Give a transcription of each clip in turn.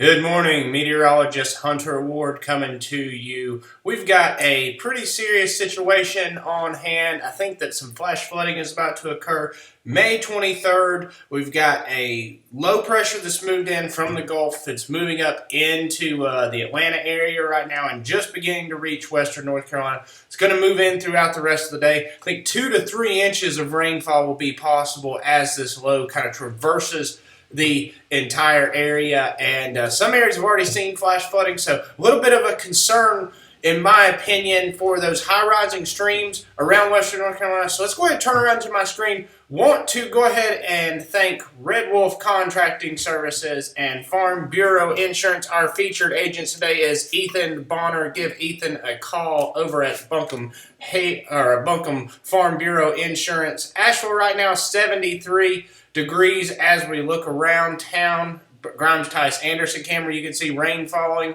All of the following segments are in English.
Good morning, meteorologist Hunter Ward coming to you. We've got a pretty serious situation on hand. I think that some flash flooding is about to occur. May 23rd, we've got a low pressure that's moved in from the Gulf. It's moving up into the Atlanta area right now and just beginning to reach western North Carolina. It's going to move in throughout the rest of the day. I think 2 to 3 inches of rainfall will be possible as this low kind of traverses the entire area, and some areas have already seen flash flooding, so a little bit of a concern, in my opinion, for those high-rising streams around western North Carolina. So let's go ahead and turn around to my screen. Want to go ahead and thank Red Wolf Contracting Services and Farm Bureau Insurance. Our featured agent today is Ethan Bonner. Give Ethan a call over at Buncombe Farm Bureau Insurance. Asheville right now 73 degrees as we look around town. Grimes Tice Anderson camera, you can see rain falling.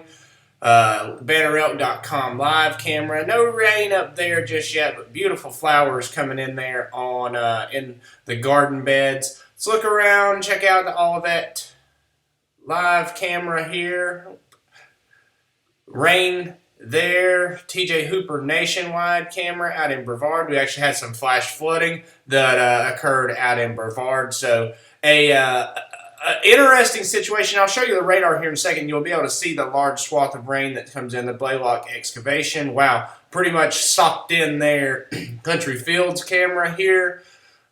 BannerElk.com live camera. No rain up there just yet, but beautiful flowers coming in there on in the garden beds. Let's look around, check out the Olivet live camera here. Rain there. TJ Hooper nationwide camera out in Brevard. We actually had some flash flooding that occurred out in Brevard. So a interesting situation. I'll show you the radar here in a second. You'll be able to see the large swath of rain that comes in the Blaylock excavation. Wow, pretty much socked in there. Country Fields camera here.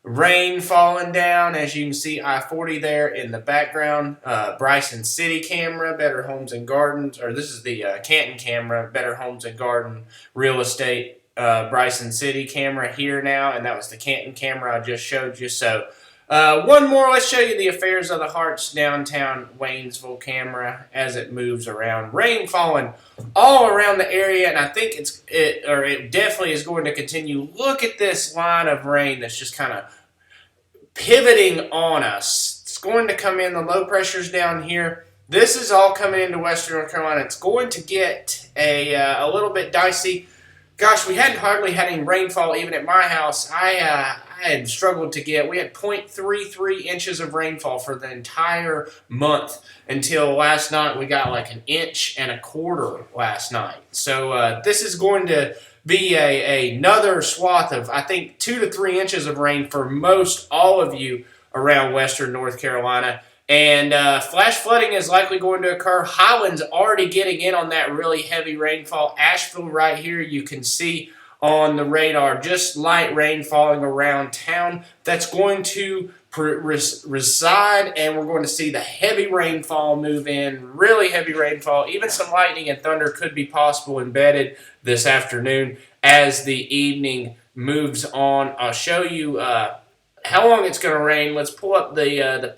Rain falling down, as you can see, I-40 there in the background. Bryson City camera, Better Homes and Gardens, or this is the Canton camera, Better Homes and Garden Real Estate Bryson City camera here now, and that was the Canton camera I just showed you. So one more, let's show you the Affairs of the Hearts downtown Waynesville camera as it moves around. Rain falling all around the area, and I think it definitely is going to continue. Look at this line of rain that's just kind of pivoting on us. It's going to come in. The low pressure's down here. This is all coming into western North Carolina. It's going to get a little bit dicey. Gosh, we hadn't hardly had any rainfall even at my house. I had struggled to get. We had 0.33 inches of rainfall for the entire month until last night. We got like 1.25 inches last night. So this is going to be another swath of, I think, 2 to 3 inches of rain for most all of you around western North Carolina. And flash flooding is likely going to occur. Highland's already getting in on that really heavy rainfall. Asheville right here, you can see on the radar, just light rain falling around town. That's going to reside, and we're going to see the heavy rainfall move in, really heavy rainfall. Even some lightning and thunder could be possible embedded this afternoon as the evening moves on. I'll show you how long it's going to rain. Let's pull up the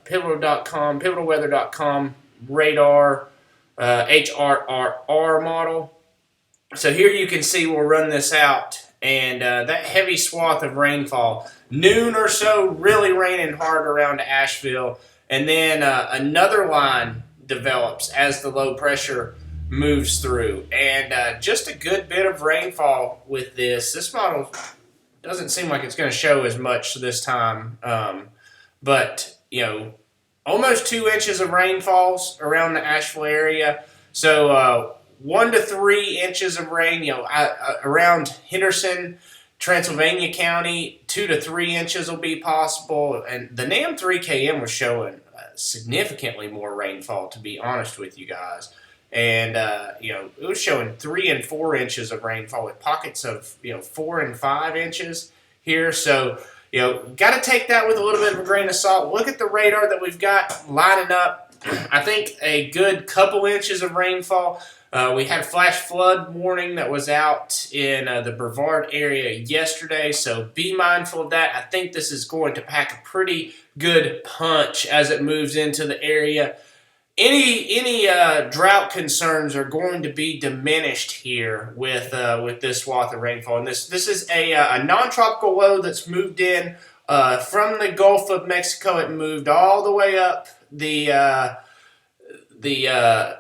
pivotal.com, pivotalweather.com radar HRRR model. So here you can see, we'll run this out, and that heavy swath of rainfall, noon or so, really raining hard around Asheville, and then another line develops as the low pressure moves through, and just a good bit of rainfall with this. This model doesn't seem like it's going to show as much this time, but, you know, almost 2 inches of rainfalls around the Asheville area. So 1 to 3 inches of rain, you know, around Henderson, Transylvania County. 2 to 3 inches will be possible. And the NAM 3KM was showing significantly more rainfall, to be honest with you guys. And, you know, it was showing 3 and 4 inches of rainfall with pockets of, 4 and 5 inches here. So, you know, got to take that with a little bit of a grain of salt. Look at the radar that we've got lining up. I think a good couple inches of rainfall. We had a flash flood warning that was out in the Brevard area yesterday, so be mindful of that. I think this is going to pack a pretty good punch as it moves into the area. Any drought concerns are going to be diminished here with this swath of rainfall. And this is a non-tropical low that's moved in from the Gulf of Mexico. It moved all the way up the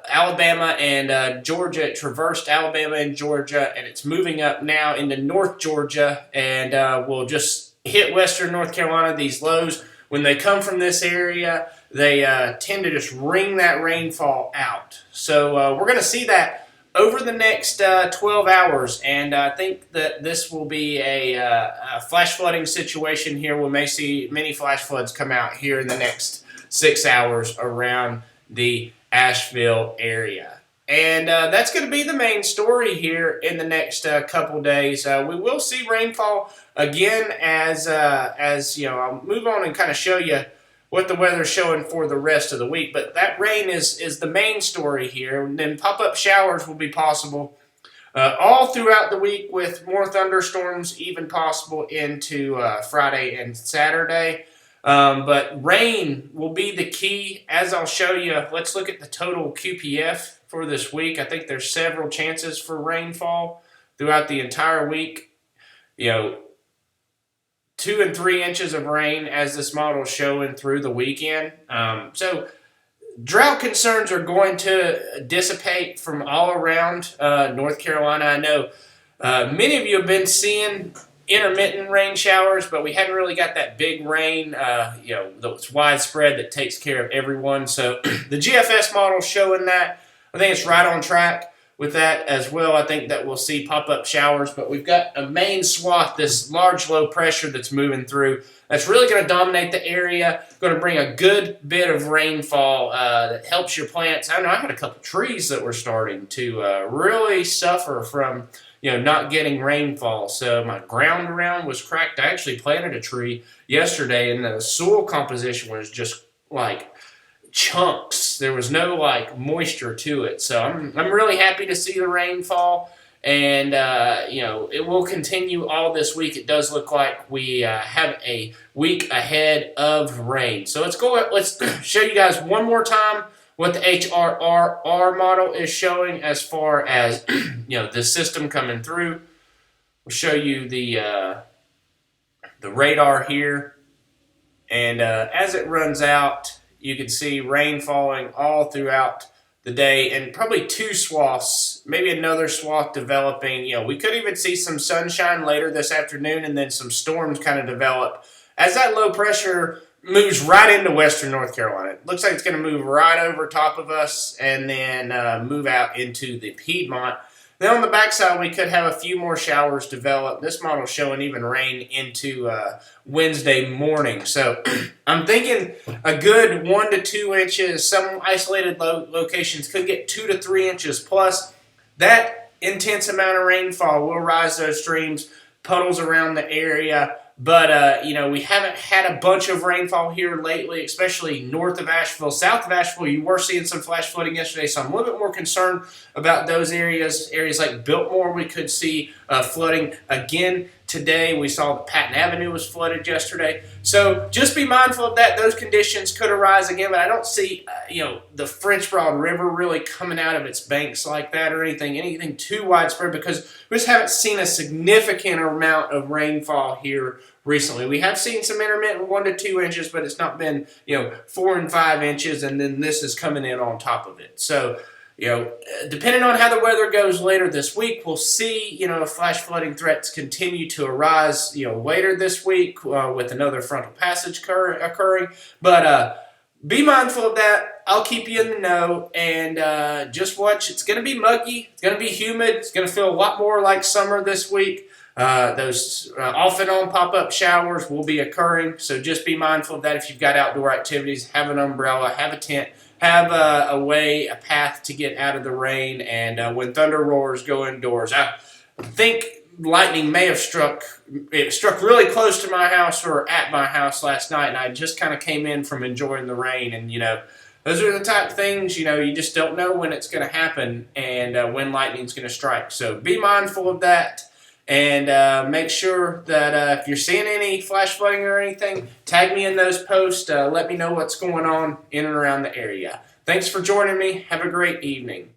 Alabama and Georgia. It traversed Alabama and Georgia, and it's moving up now into North Georgia, and will just hit western North Carolina. These lows, when they come from this area, they tend to just wring that rainfall out. So we're going to see that over the next 12 hours, and I think that this will be a flash flooding situation here. We may see many flash floods come out here in the next 6 hours around the Asheville area. And that's going to be the main story here in the next couple days. We will see rainfall again as I'll move on and kind of show you what the weather's showing for the rest of the week. But that rain is the main story here. And then pop-up showers will be possible all throughout the week, with more thunderstorms even possible into Friday and Saturday. But rain will be the key, as I'll show you. Let's look at the total QPF for this week. I think there's several chances for rainfall throughout the entire week. 2 and 3 inches of rain as this model is showing through the weekend. So drought concerns are going to dissipate from all around North Carolina. I know many of you have been seeing intermittent rain showers, but we haven't really got that big rain, that's widespread, that takes care of everyone. So the GFS model showing that. I think it's right on track with that as well. I think that we'll see pop-up showers, but we've got a main swath, this large low pressure that's moving through. That's really going to dominate the area, going to bring a good bit of rainfall that helps your plants. I know I had a couple trees that were starting to really suffer from not getting rainfall. So my ground around was cracked. I actually planted a tree yesterday, and the soil composition was just like chunks. There was no moisture to it. So I'm really happy to see the rainfall, and it will continue all this week. It does look like we have a week ahead of rain. So let's show you guys one more time what the HRRR model is showing as far as the system coming through. We'll show you the radar here, and as it runs out, you can see rain falling all throughout the day, and probably 2 swaths, maybe another swath developing. We could even see some sunshine later this afternoon, and then some storms kind of develop as that low pressure moves right into western North Carolina. It looks like it's going to move right over top of us and then move out into the Piedmont. Then on the backside, we could have a few more showers develop. This model is showing even rain into Wednesday morning. So I'm thinking a good 1 to 2 inches. Some isolated locations could get 2 to 3 inches plus. That intense amount of rainfall will rise those streams, puddles around the area. But, we haven't had a bunch of rainfall here lately, especially north of Asheville. South of Asheville, you were seeing some flash flooding yesterday, so I'm a little bit more concerned about those areas. Areas like Biltmore, we could see flooding again today. We saw that Patton Avenue was flooded yesterday. So just be mindful of that. Those conditions could arise again, but I don't see, the French Broad River really coming out of its banks like that or anything too widespread, because we just haven't seen a significant amount of rainfall here recently. We have seen some intermittent 1 to 2 inches, but it's not been, 4 and 5 inches, and then this is coming in on top of it. So, depending on how the weather goes later this week, we'll see, if flash flooding threats continue to arise, later this week with another frontal passage occurring. But be mindful of that. I'll keep you in the know, and just watch. It's going to be muggy. It's going to be humid. It's going to feel a lot more like summer this week. Those off and on pop-up showers will be occurring, so just be mindful of that. If you've got outdoor activities, have an umbrella, have a tent, have a path to get out of the rain, and when thunder roars, go indoors. I think lightning may have struck really close to my house or at my house last night, and I just kind of came in from enjoying the rain, and those are the type of things, you just don't know when it's going to happen and when lightning's going to strike. So be mindful of that. And make sure that if you're seeing any flash flooding or anything, tag me in those posts. Let me know what's going on in and around the area. Thanks for joining me. Have a great evening.